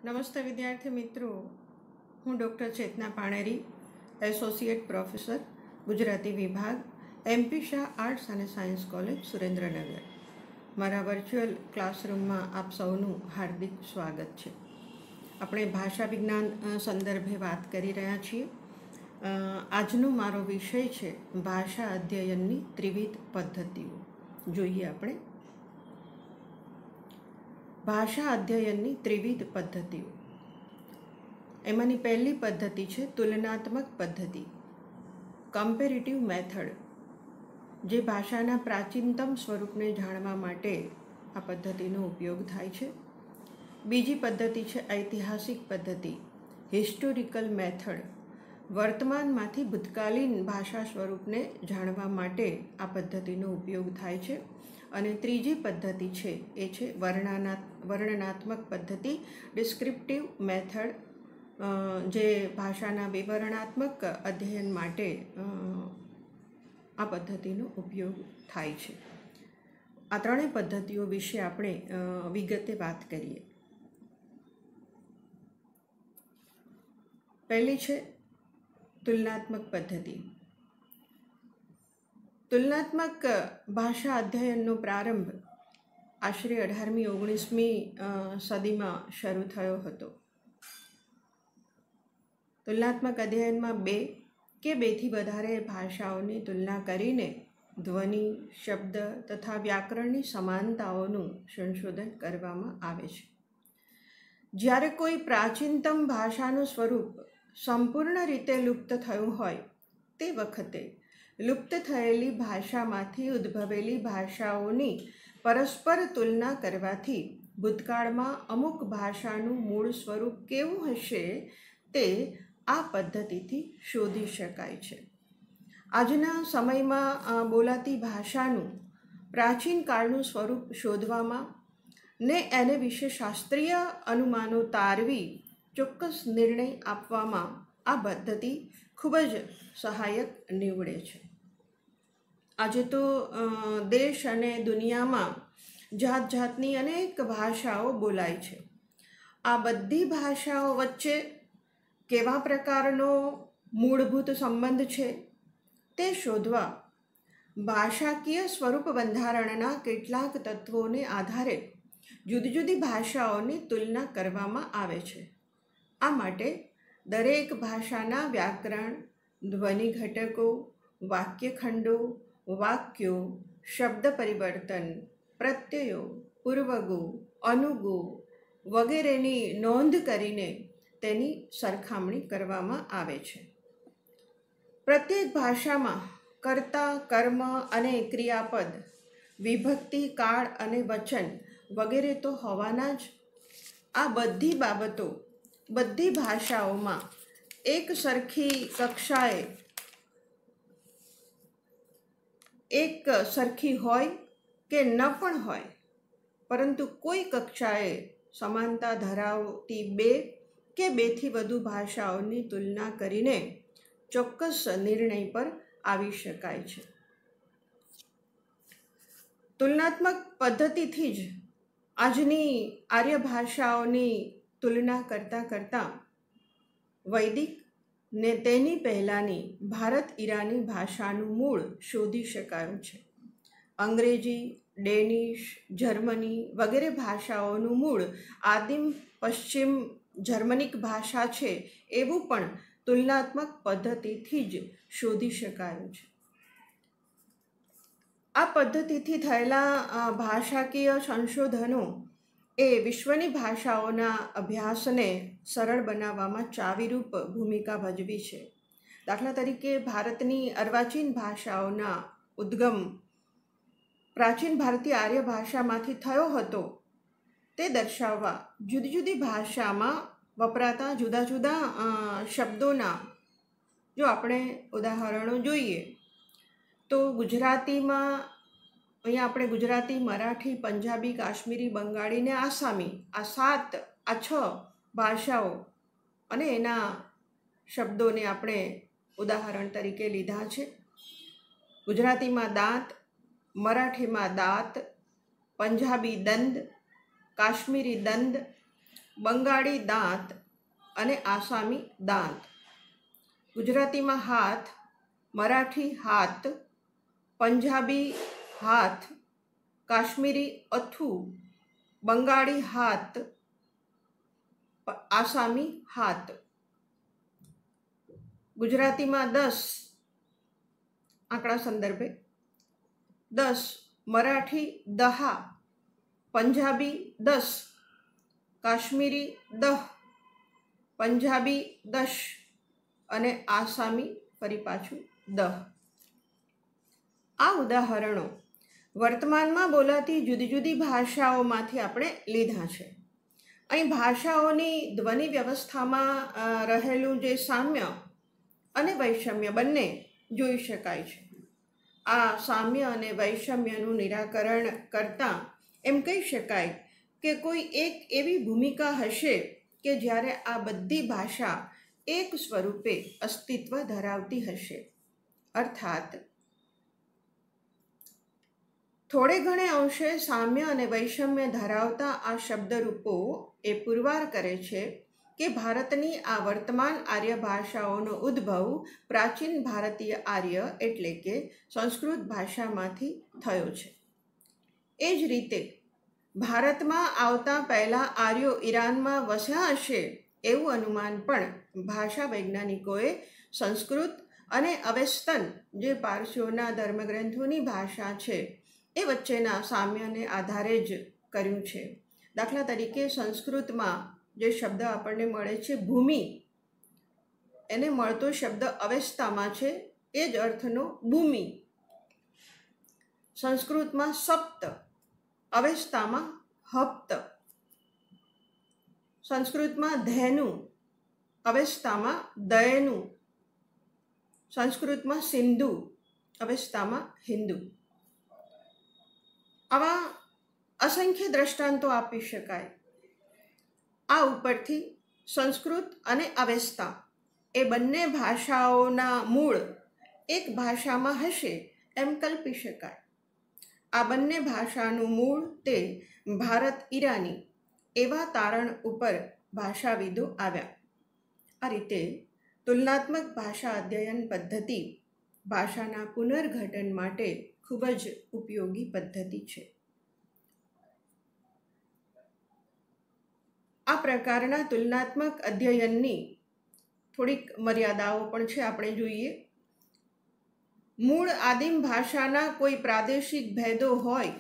નમસ્તે વિદ્યાર્થી મિત્રો, હું ડૉક્ટર ચેતના પાણેરી, એસોસિએટ પ્રોફેસર, ગુજરાતી વિભાગ, MP શાહ આર્ટ્સ અને સાયન્સ કોલેજ, સુરેન્દ્રનગર. મારા વર્ચ્યુઅલ ક્લાસરૂમમાં આપ સૌનું હાર્દિક સ્વાગત છે. આપણે ભાષા વિજ્ઞાન સંદર્ભે વાત કરી રહ્યા છીએ. આજનો મારો વિષય છે ભાષા અધ્યયનની ત્રિવિધ પદ્ધતિઓ. જોઈએ આપણે ભાષા અધ્યયનની ત્રિવિધ પદ્ધતિઓ. એમાંની પહેલી પદ્ધતિ છે તુલનાત્મક પદ્ધતિ, કમ્પેરેટિવ મેથડ, જે ભાષાના પ્રાચીનતમ સ્વરૂપને જાણવા માટે આ પદ્ધતિનો ઉપયોગ થાય છે. બીજી પદ્ધતિ છે ઐતિહાસિક પદ્ધતિ, હિસ્ટોરિકલ મેથડ, વર્તમાનમાંથી ભૂતકાલીન ભાષા સ્વરૂપને જાણવા માટે આ પદ્ધતિનો ઉપયોગ થાય છે. અને ત્રીજી પદ્ધતિ છે એ છે વર્ણનાત્મક પદ્ધતિ, ડિસ્ક્રિપ્ટિવ મેથડ, જે ભાષાના વિવરણાત્મક અધ્યયન માટે આ પદ્ધતિનો ઉપયોગ થાય છે. આ ત્રણેય પદ્ધતિઓ વિશે આપણે વિગતે વાત કરીએ. પહેલી છે તુલનાત્મક પદ્ધતિ. તુલનાત્મક ભાષા અધ્યયનનો પ્રારંભ આશરે 18મી-19મી સદીમાં શરૂ થયો હતો. તુલનાત્મક અધ્યયનમાં બે કે બેથી વધારે ભાષાઓની તુલના કરીને ધ્વનિ, શબ્દ તથા વ્યાકરણની સમાનતાઓનું સંશોધન કરવામાં આવે છે. જ્યારે કોઈ પ્રાચીનતમ ભાષાનું સ્વરૂપ સંપૂર્ણ રીતે લુપ્ત થયું હોય તે વખતે લુપ્ત થયેલી ભાષામાંથી ઉદ્ભવેલી ભાષાઓની પરસ્પર તુલના કરવાથી ભૂતકાળમાં અમુક ભાષાનું મૂળ સ્વરૂપ કેવું હશે તે આ પદ્ધતિથી શોધી શકાય છે. આજના સમયમાં બોલાતી ભાષાનું પ્રાચીન કાળનું સ્વરૂપ શોધવામાં ને એને વિશે શાસ્ત્રીય અનુમાનો તારવી ચોક્કસ નિર્ણય આપવામાં આ પદ્ધતિ ખૂબ જ સહાયક નીવડે છે. આજે તો દેશ અને દુનિયામાં જાત જાતની અનેક ભાષાઓ બોલાય છે. આ બધી ભાષાઓ વચ્ચે કેવા પ્રકારનો મૂળભૂત સંબંધ છે તે શોધવા ભાષાકીય સ્વરૂપ બંધારણના કેટલાક તત્વોને આધારે જુદી જુદી ભાષાઓની તુલના કરવામાં આવે છે. આ માટે દરેક ભાષાના વ્યાકરણ, ધ્વનિ ઘટકો, વાક્યખંડો, વાક્યો, શબ્દ પરિવર્તન, પ્રત્યયો, પૂર્વગો, અનુગો વગેરેની નોંધ કરીને તેની સરખામણી કરવામાં આવે છે. પ્રત્યેક ભાષામાં કર્તા, કર્મ અને ક્રિયાપદ, વિભક્તિ, કાળ અને વચન વગેરે તો હોવાના જ. આ બધી બાબતો બધી ભાષાઓમાં એક સરખી કક્ષાએ એક સરખી હોય કે ન પણ હોય, પરંતુ કોઈ કક્ષાએ સમાનતા ધરાવતી બે કે બેથી વધુ ભાષાઓની તુલના કરીને ચોક્કસ નિર્ણય પર આવી શકાય છે. તુલનાત્મક પદ્ધતિથી જ આજની આર્ય ભાષાઓની તુલના કરતાં વૈદિક ને તેની પહેલાંની ભારત ઈરાની ભાષાનું મૂળ શોધી શકાયું છે. અંગ્રેજી, ડેનિશ, જર્મની વગેરે ભાષાઓનું મૂળ આદિમ પશ્ચિમ જર્મનિક ભાષા છે એવું પણ તુલનાત્મક પદ્ધતિથી જ શોધી શકાયું છે. આ પદ્ધતિથી થયેલા ભાષાકીય સંશોધનો એ વિશ્વની ભાષાઓના અભ્યાસને સરળ બનાવવામાં ચાવીરૂપ ભૂમિકા ભજવી છે. દાખલા તરીકે ભારતની અર્વાચીન ભાષાઓના ઉદ્ગમ પ્રાચીન ભારતીય આર્ય ભાષામાંથી થયો હતો તે દર્શાવવા જુદી જુદી ભાષામાં વપરાતા જુદા જુદા શબ્દોના જો આપણે ઉદાહરણો જોઈએ તો ગુજરાતીમાં અહીંયા આપણે ગુજરાતી, મરાઠી, પંજાબી, કાશ્મીરી, બંગાળી ને આસામી આ 6 ભાષાઓ અને એના શબ્દોને આપણે ઉદાહરણ તરીકે લીધા છે. ગુજરાતીમાં દાંત, મરાઠીમાં દાંત, પંજાબી દંદ, કાશ્મીરી દંદ, બંગાળી દાંત અને આસામી દાંત. ગુજરાતીમાં હાથ, મરાઠી હાથ, પંજાબી હાથ, કાશ્મીરી અથુ, બંગાળી હાથ, આસામી હાથ. ગુજરાતીમાં 10 આંકડા સંદર્ભે 10, મરાઠી દહા, પંજાબી 10, કાશ્મીરી 10, પંજાબી 10 અને આસામી ફરી પાછું 10. આ ઉદાહરણો વર્તમાનમાં બોલાતી જુદી જુદી ભાષાઓમાંથી આપણે લીધા છે. અહીં ભાષાઓની ધ્વનિ વ્યવસ્થામાં રહેલું જે સામ્ય અને વૈષમ્ય બંને જોઈ શકાય છે. આ સામ્ય અને વૈષમ્યનું નિરાકરણ કરતાં એમ કહી શકાય કે કોઈ એક એવી ભૂમિકા હશે કે જ્યારે આ બધી ભાષા એક સ્વરૂપે અસ્તિત્વ ધરાવતી હશે. અર્થાત થોડે ઘણે અંશે સામ્ય અને વૈષમ્ય ધરાવતા આ શબ્દરૂપો એ પુરવાર કરે છે કે ભારતની આ વર્તમાન આર્ય ભાષાઓનો ઉદ્ભવ પ્રાચીન ભારતીય આર્ય એટલે કે સંસ્કૃત ભાષામાંથી થયો છે. એ જ રીતે ભારતમાં આવતા પહેલાં આર્યો ઈરાનમાં વસ્યા હશે એવું અનુમાન પણ ભાષા વૈજ્ઞાનિકોએ સંસ્કૃત અને અવેસ્તન જે પારસીઓના ધર્મગ્રંથોની ભાષા છે એ વચ્ચેના સામ્યને આધારે જ કર્યું છે. દાખલા તરીકે સંસ્કૃતમાં જે શબ્દ આપણને મળે છે ભૂમિ, એને મળતો શબ્દ અવેસ્તામાં છે એ જ અર્થનો ભૂમિ. સંસ્કૃતમાં સપ્ત, અવેસ્તામાં હપ્ત. સંસ્કૃતમાં ધેનુ, અવેસ્તામાં દયનુ. સંસ્કૃતમાં સિંધુ, અવેસ્તામાં હિન્દુ. આવા અસંખ્ય દ્રષ્ટાંતો આપી શકાય. આ ઉપરથી સંસ્કૃત અને અવેસ્તા એ બંને ભાષાઓના મૂળ એક ભાષામાં હશે એમ કલ્પી શકાય. આ બંને ભાષાનું મૂળ તે ભારત ઈરાની એવા તારણ ઉપર ભાષાવિદો આવ્યા. આ રીતે તુલનાત્મક ભાષા અધ્યયન પદ્ધતિ ભાષાના પુનર્ગઠન માટે ખૂબ જ ઉપયોગી પદ્ધતિ છે. આ પ્રકારના તુલનાત્મક અધ્યયનની થોડીક મર્યાદાઓ પણ છે, આપણે જોઈએ. મૂળ આદિમ ભાષાના કોઈ પ્રાદેશિક ભેદો હોય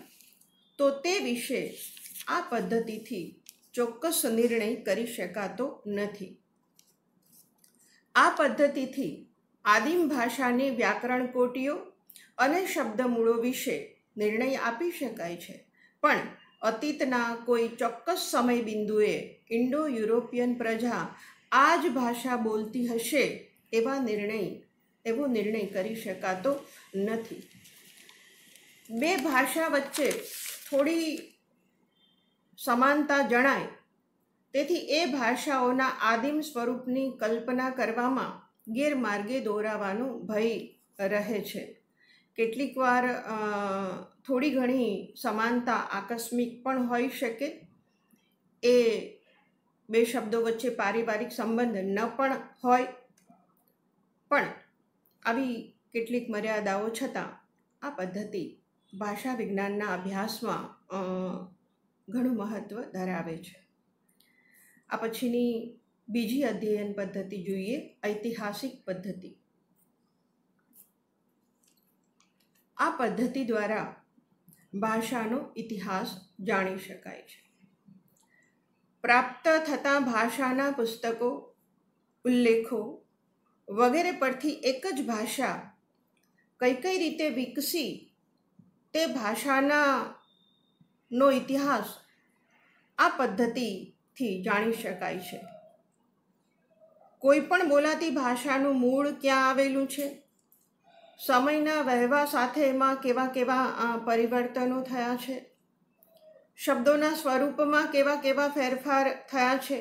તો તે વિશે આ પદ્ધતિથી ચોક્કસ નિર્ણય કરી શકાતો નથી. આ પદ્ધતિથી આદિમ ભાષાની વ્યાકરણ કોટીઓ અને શબ્દમૂળો વિશે નિર્ણય આપી શકાય છે, પણ અતીતના કોઈ ચોક્કસ સમય બિંદુએ ઇન્ડો યુરોપિયન પ્રજા આ જ ભાષા બોલતી હશે એવો નિર્ણય કરી શકાતો નથી. બે ભાષા વચ્ચે થોડી સમાનતા જણાય, તેથી એ ભાષાઓના આદિમ સ્વરૂપની કલ્પના કરવામાં ગેરમાર્ગે દોરાવાનો ભય રહે છે. કેટલીક વાર થોડી ઘણી સમાનતા આકસ્મિક પણ હોઈ શકે. એ બે શબ્દો વચ્ચે પારિવારિક સંબંધ ન પણ હોય, પણ આવી કેટલીક મર્યાદાઓ છતાં આ પદ્ધતિ ભાષા વિજ્ઞાનના અભ્યાસમાં ઘણું મહત્ત્વ ધરાવે છે. આ પછીની બીજી અધ્યયન પદ્ધતિ જોઈએ, ઐતિહાસિક પદ્ધતિ. આ પદ્ધતિ દ્વારા ભાષાનો ઇતિહાસ જાણી શકાય છે. પ્રાપ્ત થતા ભાષાના પુસ્તકો, ઉલ્લેખો વગેરે પરથી એક જ ભાષા કઈ રીતે વિકસી તે ભાષાનો ઇતિહાસ આ પદ્ધતિથી જાણી શકાય છે. કોઈ પણ બોલાતી ભાષાનું મૂળ ક્યાં આવેલું છે, સમયના વહેવા સાથે એમાં કેવા પરિવર્તનો થયા છે, શબ્દોના સ્વરૂપમાં કેવા ફેરફાર થયા છે,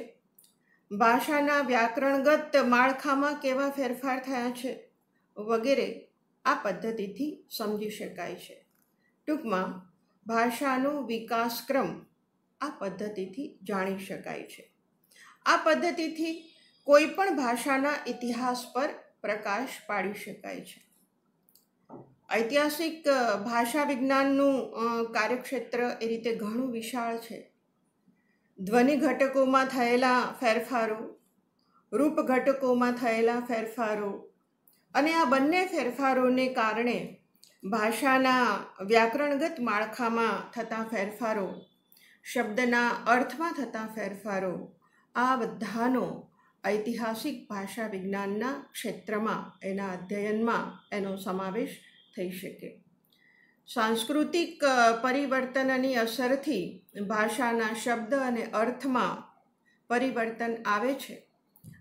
ભાષાના વ્યાકરણગત માળખામાં કેવા ફેરફાર થયા છે વગેરે આ પદ્ધતિથી સમજી શકાય છે. ટૂંકમાં ભાષાનો વિકાસક્રમ આ પદ્ધતિથી જાણી શકાય છે. આ પદ્ધતિથી કોઈ પણ ભાષાના ઇતિહાસ પર પ્રકાશ પાડી શકાય છે. ઐતિહાસિક ભાષા વિજ્ઞાનનું કાર્યક્ષેત્ર એ રીતે ઘણું વિશાળ છે. ધ્વનિ ઘટકોમાં થયેલા ફેરફારો, રૂપ ઘટકોમાં થયેલા ફેરફારો અને આ બંને ફેરફારોને કારણે ભાષાના વ્યાકરણગત માળખામાં થતા ફેરફારો, શબ્દના અર્થમાં થતા ફેરફારો, આ બધાનો ઐતિહાસિક ભાષા વિજ્ઞાનના ક્ષેત્રમાં, એના અધ્યયનમાં એનો સમાવેશ થઈ શકે. સાંસ્કૃતિક પરિવર્તનની અસરથી ભાષાના શબ્દ અને અર્થમાં પરિવર્તન આવે છે.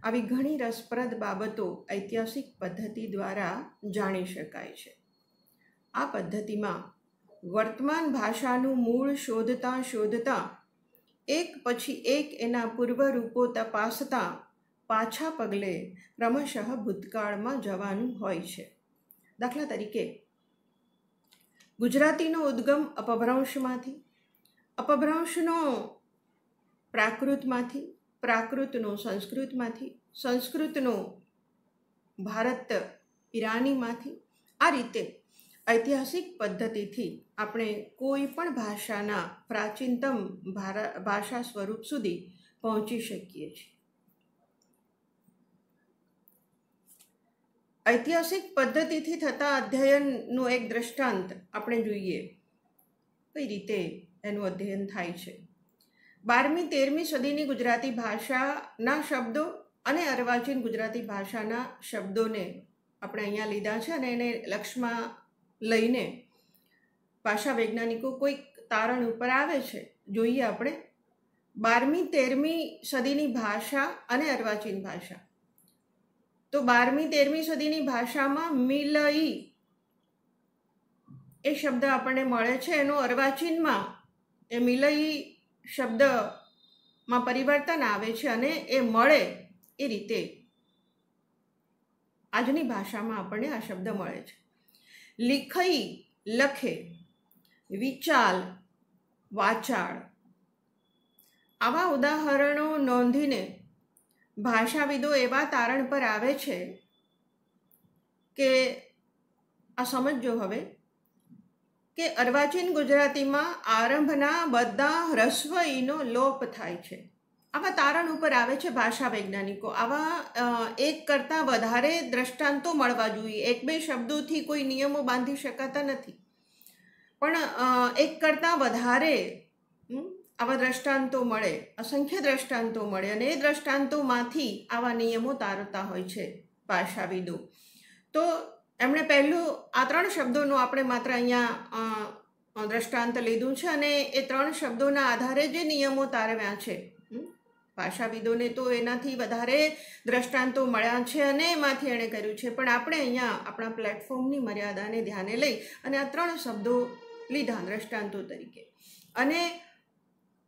આવી ઘણી રસપ્રદ બાબતો ઐતિહાસિક પદ્ધતિ દ્વારા જાણી શકાય છે. આ પદ્ધતિમાં વર્તમાન ભાષાનું મૂળ શોધતા એક પછી એક એના પૂર્વરૂપો તપાસતા પાછા પગલે ક્રમશઃ ભૂતકાળમાં જવાનું હોય છે. દાખલા તરીકે ગુજરાતીનો ઉદ્ગમ અપભ્રંશમાંથી, અપભ્રંશનો પ્રાકૃતમાંથી, પ્રાકૃતનો સંસ્કૃતમાંથી, સંસ્કૃતનો ભારત ઈરાનીમાંથી. આ રીતે ઐતિહાસિક પદ્ધતિથી આપણે કોઈ પણ ભાષાના પ્રાચીનતમ ભાષા સ્વરૂપ સુધી પહોંચી શકીએ છીએ. ઐતિહાસિક પદ્ધતિથી થતા અધ્યયનનું એક દ્રષ્ટાંત આપણે જોઈએ કઈ રીતે એનું અધ્યયન થાય છે. 12મી 13મી સદીની ગુજરાતી ભાષાના શબ્દો અને અર્વાચીન ગુજરાતી ભાષાના શબ્દોને આપણે અહીંયા લીધા છે અને એને લક્ષમાં લઈને ભાષા વૈજ્ઞાનિકો કોઈક તારણ ઉપર આવે છે. જોઈએ આપણે 12મી 13મી સદીની ભાષા અને અર્વાચીન ભાષા. તો 12મી 13મી સદીની ભાષામાં મિલઈ એ શબ્દ આપણને મળે છે. એનો અર્વાચીનમાં એ મિલઈ શબ્દમાં પરિવર્તન આવે છે અને એ મળે એ રીતે આજની ભાષામાં આપણને આ શબ્દ મળે છે. લિખઈ લખે, વિચાલ વાચાળ. આવા ઉદાહરણો નોંધીને ભાષાવિદો એવા તારણ પર આવે છે કે આ સમજો હવે કે અર્વાચીન ગુજરાતીમાં આરંભના બધા હ્રસ્વ ઈનો લોપ થાય છે. આવા તારણ ઉપર આવે છે ભાષા વૈજ્ઞાનિકો. આવા એક કરતાં વધારે દ્રષ્ટાંતો મળવા જોઈએ. એક બે શબ્દોથી કોઈ નિયમો બાંધી શકાતા નથી, પણ એક કરતાં વધારે આવા દ્રષ્ટાંતો મળે, અસંખ્ય દ્રષ્ટાંતો મળે અને એ દ્રષ્ટાંતોમાંથી આવા નિયમો તારતા હોય છે ભાષાવિદો. તો એમણે પહેલું આ 3 શબ્દોનું આપણે માત્ર અહીંયા દ્રષ્ટાંત લીધું છે અને એ 3 શબ્દોના આધારે જે નિયમો તારવ્યા છે. ભાષાવિદોને તો એનાથી વધારે દ્રષ્ટાંતો મળ્યા છે અને એમાંથી એણે કર્યું છે, પણ આપણે અહીંયા આપણા પ્લેટફોર્મની મર્યાદાને ધ્યાને લઈ અને આ 3 શબ્દો લીધા દ્રષ્ટાંતો તરીકે. અને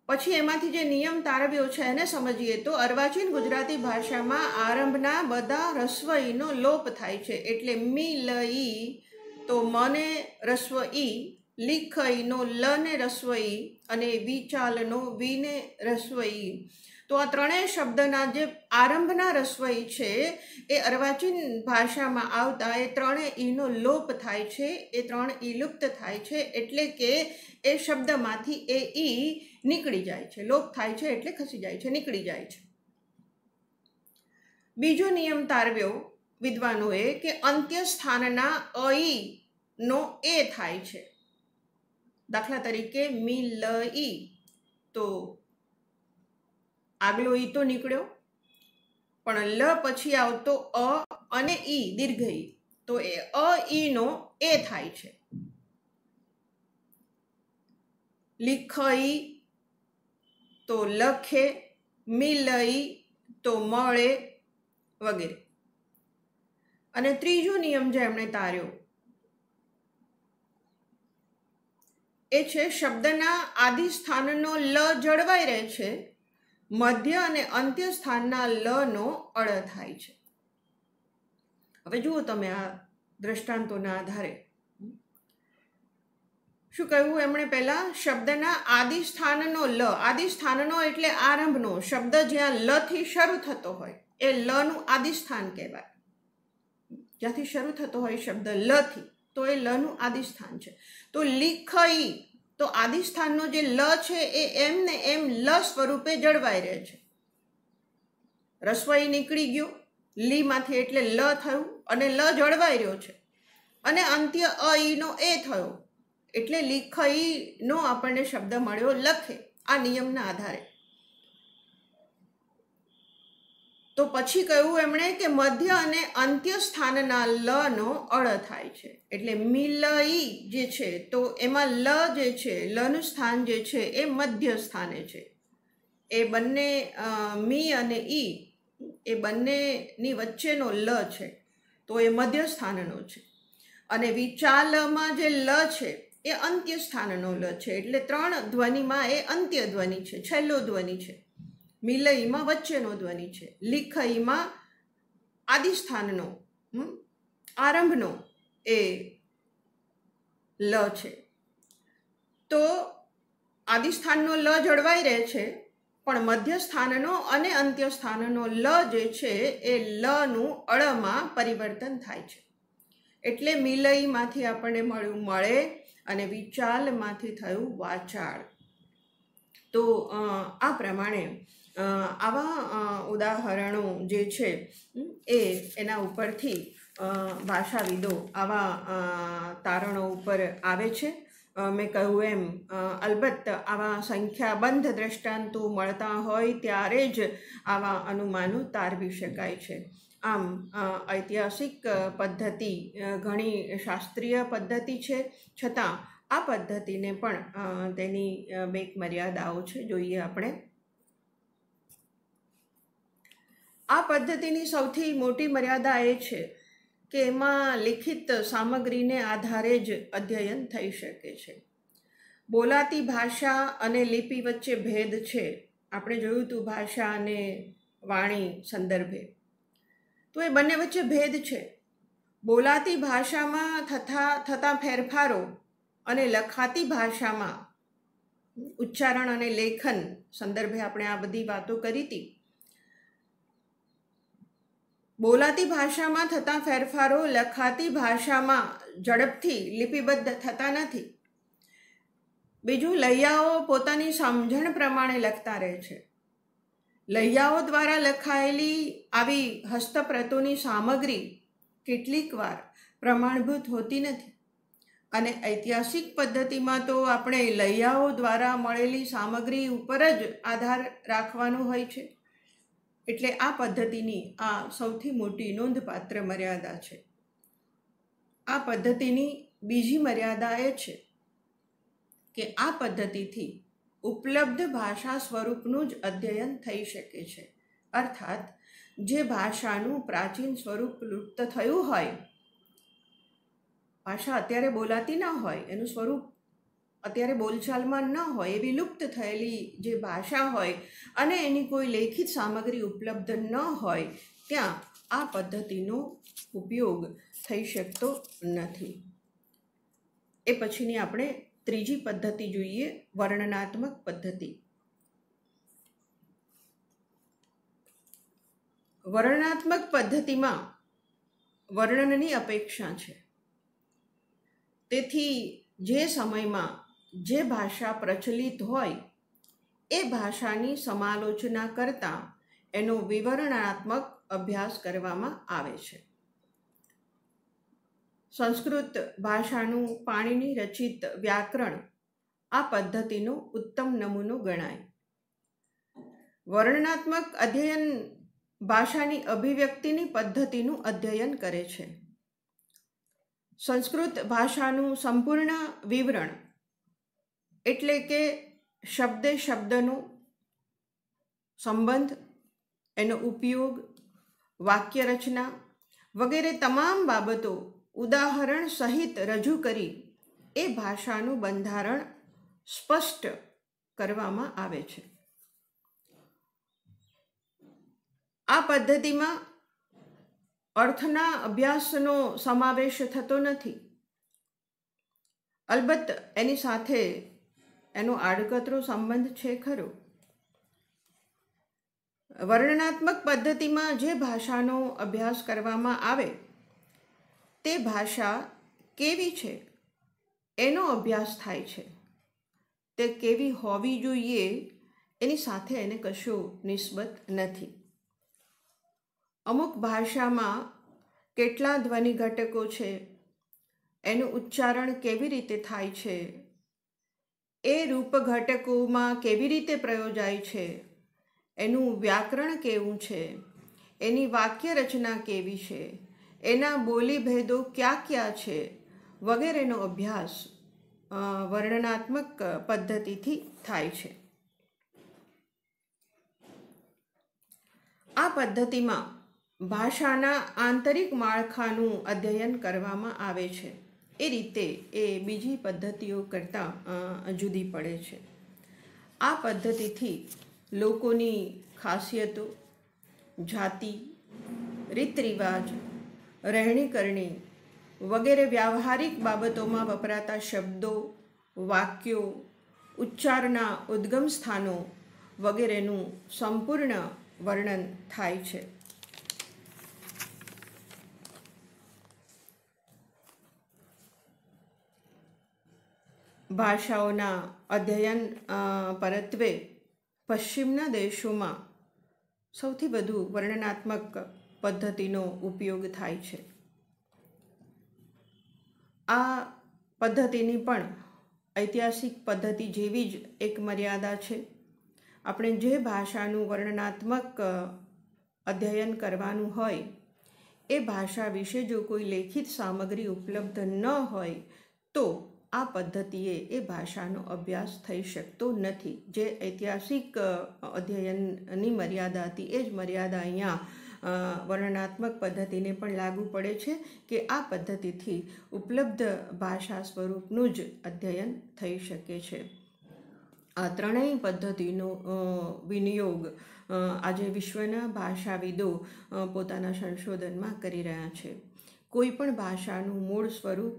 પછી એમાંથી જે નિયમ તારવ્યો છે એને સમજીએ તો અર્વાચીન ગુજરાતી ભાષામાં આરંભના બધા હ્રસ્વ ઈનો લોપ થાય છે. એટલે મી લ ઈ તો મને રસ્વ ઈ, લિખઈનો લને રસ્વ ઈ અને વિચાલનો વીને રસ્વ ઈ. તો આ 3 શબ્દના જે આરંભના રસ્વ ઈ છે એ અર્વાચીન ભાષામાં આવતા એ 3 ઈનો લોપ થાય છે, એ 3 ઈ લુપ્ત થાય છે. એટલે કે એ શબ્દમાંથી એ ઈ નીકળી જાય છે. લોપ થાય છે એટલે ખસી જાય છે, નીકળી જાય છે. બીજો નિયમ તારવ્યો વિદ્વાનોએ કે અંત્ય સ્થાનના અઈ નો એ થાય છે. દાખલા તરીકે મી લ ઈ તો આગલો ઈ તો નીકળ્યો, પણ લ પછી આવતો અ અને ઈ દીર્ઘ ઈ, તો એ અ ઈ નો એ થાય છે. લિખઈ તો લખે, મિલઈ તો મળે વગેરે. અને ત્રીજો નિયમ જે એમણે તાર્યો એ છે શબ્દના આદિ સ્થાનનો લ જળવાઈ રહે છે, મધ્ય અને અંત્ય સ્થાનના લ નો અળ થાય છે. હવે જુઓ તમે આ દ્રષ્ટાંતોના આધારે શું કહ્યું એમણે પહેલા? શબ્દના આદિસ્થાનનો લ. આદિસ્થાનનો એટલે આરંભનો. શબ્દ જ્યાં લ થી શરૂ થતો હોય એ લ નું આદિસ્થાન કહેવાય. જ્યાંથી શરૂ થતો હોય શબ્દ લ થી, તો એ લ નું આદિસ્થાન છે. તો લીખઈ, તો આદિસ્થાનનો જે લ છે એ એમ ને એમ લ સ્વરૂપે જળવાઈ રહે છે. રસવાઈ નીકળી ગયો લી માંથી એટલે લ થયું અને લ જળવાઈ રહ્યો છે. અને અંત્ય નો એ થયો એટલે લીખઈ નો આપણને શબ્દ મળ્યો લખે. આ નિયમના આધારે. તો પછી કહ્યું એમણે કે મધ્ય અને અંત્ય સ્થાનના લ નો અળ થાય છે. એટલે મિલઈ જે છે તો એમાં લ જે છે, લનું સ્થાન જે છે એ મધ્ય સ્થાને છે. એ બંને મી અને ઈ એ બંનેની વચ્ચેનો લ છે, તો એ મધ્ય સ્થાનનો છે. અને વિચાલમાં જે લ છે એ અંત્ય સ્થાનનો લ છે. એટલે 3 ધ્વનિમાં એ અંત્ય ધ્વનિ છે, છેલ્લો ધ્વનિ છે. મિલઈમાં વચ્ચેનો ધ્વનિ છે. લીખઈમાં આદિસ્થાનનો આરંભનો એ લ છે. તો આદિસ્થાનનો લ જળવાઈ રહે છે, પણ મધ્ય સ્થાનનો અને અંત્ય સ્થાનનો લ જે છે એ લનું અળમાં પરિવર્તન થાય છે. એટલે મિલઈમાંથી આપણને મળ્યું મળે અને વિચાલમાંથી થયું વાચાળ. તો આ પ્રમાણે આવા ઉદાહરણો જે છે એ એના ઉપરથી ભાષાવિદો આવા તારણો ઉપર આવે છે. મેં કહ્યું એમ અલબત્ત આવા સંખ્યાબંધ દ્રષ્ટાંતો મળતા હોય ત્યારે જ આવા અનુમાનો તારવી શકાય છે. આમ ઐતિહાસિક પદ્ધતિ ઘણી શાસ્ત્રીય પદ્ધતિ છે, છતાં આ પદ્ધતિને પણ તેની બેક મર્યાદાઓ છે. જોઈએ આપણે. આ પદ્ધતિની સૌથી મોટી મર્યાદા એ છે કે એમાં લિખિત સામગ્રીને આધારે જ અધ્યયન થઈ શકે છે. બોલાતી ભાષા અને લિપિ વચ્ચે ભેદ છે. આપણે જોયું હતું ભાષા અને વાણી સંદર્ભે. તો એ બંને વચ્ચે ભેદ છે. બોલાતી ભાષામાં થતા ફેરફારો અને લખાતી ભાષામાં ઉચ્ચારણ અને લેખન સંદર્ભે આપણે આ બધી વાતો કરી હતી. બોલાતી ભાષામાં થતા ફેરફારો લખાતી ભાષામાં ઝડપથી લિપિબદ્ધ થતા નથી. બીજું, લૈયાઓ પોતાની સમજણ પ્રમાણે લખતા રહે છે. લૈયાઓ દ્વારા લખાયેલી આવી હસ્તપ્રતોની સામગ્રી કેટલીક વાર પ્રમાણભૂત હોતી નથી. અને ઐતિહાસિક પદ્ધતિમાં તો આપણે લૈયાઓ દ્વારા મળેલી સામગ્રી ઉપર જ આધાર રાખવાનો હોય છે. એટલે આ પદ્ધતિની આ સૌથી મોટી નોંધપાત્ર મર્યાદા છે. આ પદ્ધતિની બીજી મર્યાદા એ છે કે આ પદ્ધતિથી ઉપલબ્ધ ભાષા સ્વરૂપનું જ અધ્યયન થઈ શકે છે. અર્થાત જે ભાષાનું પ્રાચીન સ્વરૂપ લુપ્ત થયું હોય, ભાષા અત્યારે બોલાતી ન હોય, એનું સ્વરૂપ અત્યારે બોલચાલમાં ન હોય, એવી લુપ્ત થયેલી જે ભાષા હોય અને એની કોઈ લેખિત સામગ્રી ઉપલબ્ધ ન હોય, ત્યાં આ પદ્ધતિનો ઉપયોગ થઈ શકતો નથી. એ પછીની આપણે ત્રીજી પદ્ધતિ જોઈએ, વર્ણનાત્મક પદ્ધતિ. વર્ણનાત્મક પદ્ધતિમાં વર્ણનની અપેક્ષા છે. તેથી જે સમયમાં જે ભાષા પ્રચલિત હોય એ ભાષાની સમાલોચના કરતાં એનો વિવરણાત્મક અભ્યાસ કરવામાં આવે છે. સંસ્કૃત ભાષાનું પાણિની રચિત વ્યાકરણ આ પદ્ધતિનો ઉત્તમ નમૂનો ગણાય. વર્ણનાત્મક અધ્યયન ભાષાની અભિવ્યક્તિની પદ્ધતિનું અધ્યયન કરે છે. સંસ્કૃત ભાષાનું સંપૂર્ણ વિવરણ એટલે કે શબ્દે શબ્દનો સંબંધ, એનો ઉપયોગ, વાક્ય રચના વગેરે તમામ બાબતો ઉદાહરણ સહિત રજૂ કરી એ ભાષાનું બંધારણ સ્પષ્ટ કરવામાં આવે છે. આ પદ્ધતિમાં અર્થના અભ્યાસનો સમાવેશ થતો નથી. અલબત્ત એની સાથે એનો આડકતરો સંબંધ છે ખરો. વર્ણનાત્મક પદ્ધતિમાં જે ભાષાનો અભ્યાસ કરવામાં આવે તે ભાષા કેવી છે એનો અભ્યાસ થાય છે. તે કેવી હોવી જોઈએ એની સાથે એને કશો નિસ્બત નથી. અમુક ભાષામાં કેટલા ધ્વનિ ઘટકો છે, એનું ઉચ્ચારણ કેવી રીતે થાય છે, એ રૂપ ઘટકોમાં કેવી રીતે પ્રયોજાય છે, એનું વ્યાકરણ કેવું છે, એની વાક્ય રચના કેવી છે, એના બોલી ભેદો ક્યાં ક્યાં છે વગેરેનો અભ્યાસ વર્ણનાત્મક પદ્ધતિથી થાય છે. આ પદ્ધતિમાં ભાષાના આંતરિક માળખાનું અધ્યયન કરવામાં આવે છે. એ રીતે એ બીજી પદ્ધતિઓ કરતાં જુદી પડે છે. આ પદ્ધતિથી લોકોની ખાસિયતો, જાતિ, રીત રિવાજ, રહેણી કરણી વગેરે વ્યાવહારિક બાબતોમાં વપરાતા શબ્દો, વાક્યો, ઉચ્ચારના ઉદ્ગમ સ્થાનો વગેરેનું સંપૂર્ણ વર્ણન થાય છે. ભાષાઓના અધ્યયન પરત્વે પશ્ચિમના દેશોમાં સૌથી વધુ વર્ણનાત્મક પદ્ધતિનો ઉપયોગ થાય છે. આ પદ્ધતિની પણ ઐતિહાસિક પદ્ધતિ જેવી જ એક મર્યાદા છે. આપણે જે ભાષાનું વર્ણનાત્મક અધ્યયન કરવાનું હોય એ ભાષા વિશે જો કોઈ લેખિત સામગ્રી ઉપલબ્ધ ન હોય તો આ પદ્ધતિએ એ ભાષાનો અભ્યાસ થઈ શકતો નથી. જે ઐતિહાસિક અધ્યયનની મર્યાદા હતી એ જ મર્યાદા અહીંયા વર્ણનાત્મક પદ્ધતિને પણ લાગુ પડે છે કે આ પદ્ધતિથી ઉપલબ્ધ ભાષા સ્વરૂપનું જ અધ્યયન થઈ શકે છે. આ ત્રણેય પદ્ધતિનો વિનિયોગ આજે વિશ્વના ભાષાવિદો પોતાના સંશોધનમાં કરી રહ્યા છે. કોઈ પણ ભાષાનું મૂળ સ્વરૂપ,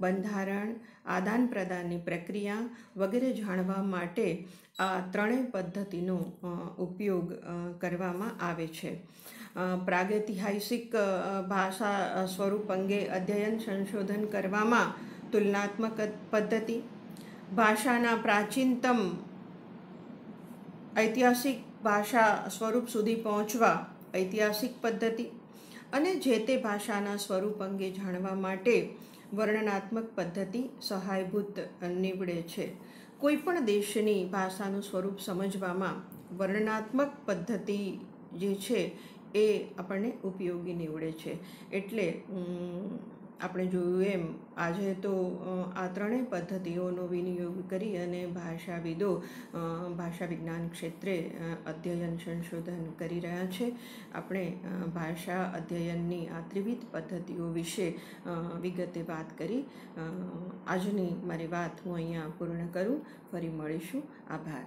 બંધારણ, આદાન પ્રદાનની પ્રક્રિયા વગેરે જાણવા માટે આ ત્રણેય પદ્ધતિનો ઉપયોગ કરવામાં આવે છે. પ્રાગૈતિહાસિક ભાષા સ્વરૂપ અંગે અધ્યયન સંશોધન કરવામાં તુલનાત્મક પદ્ધતિ, ભાષાના પ્રાચીનતમ ઐતિહાસિક ભાષા સ્વરૂપ સુધી પહોંચવા ઐતિહાસિક પદ્ધતિ અને જે તે ભાષાના સ્વરૂપ અંગે જાણવા માટે વર્ણનાત્મક પદ્ધતિ સહાયભૂત નીવડે છે. કોઈ પણ દેશની ભાષાનું સ્વરૂપ સમજવામાં વર્ણનાત્મક પદ્ધતિ જે છે એ આપણને ઉપયોગી નીવડે છે. એટલે આપણે જોયું એમ આજે તો આ ત્રણેય પદ્ધતિઓનો વિનિયોગ કરી અને ભાષાવિદો ભાષા વિજ્ઞાન ક્ષેત્રે અધ્યયન સંશોધન કરી રહ્યા છે. આપણે ભાષા અધ્યયનની આ ત્રિવિધ પદ્ધતિઓ વિશે વિગતે વાત કરી. આજની મારી વાત હું અહીંયા પૂર્ણ કરું. ફરી મળીશું. આભાર.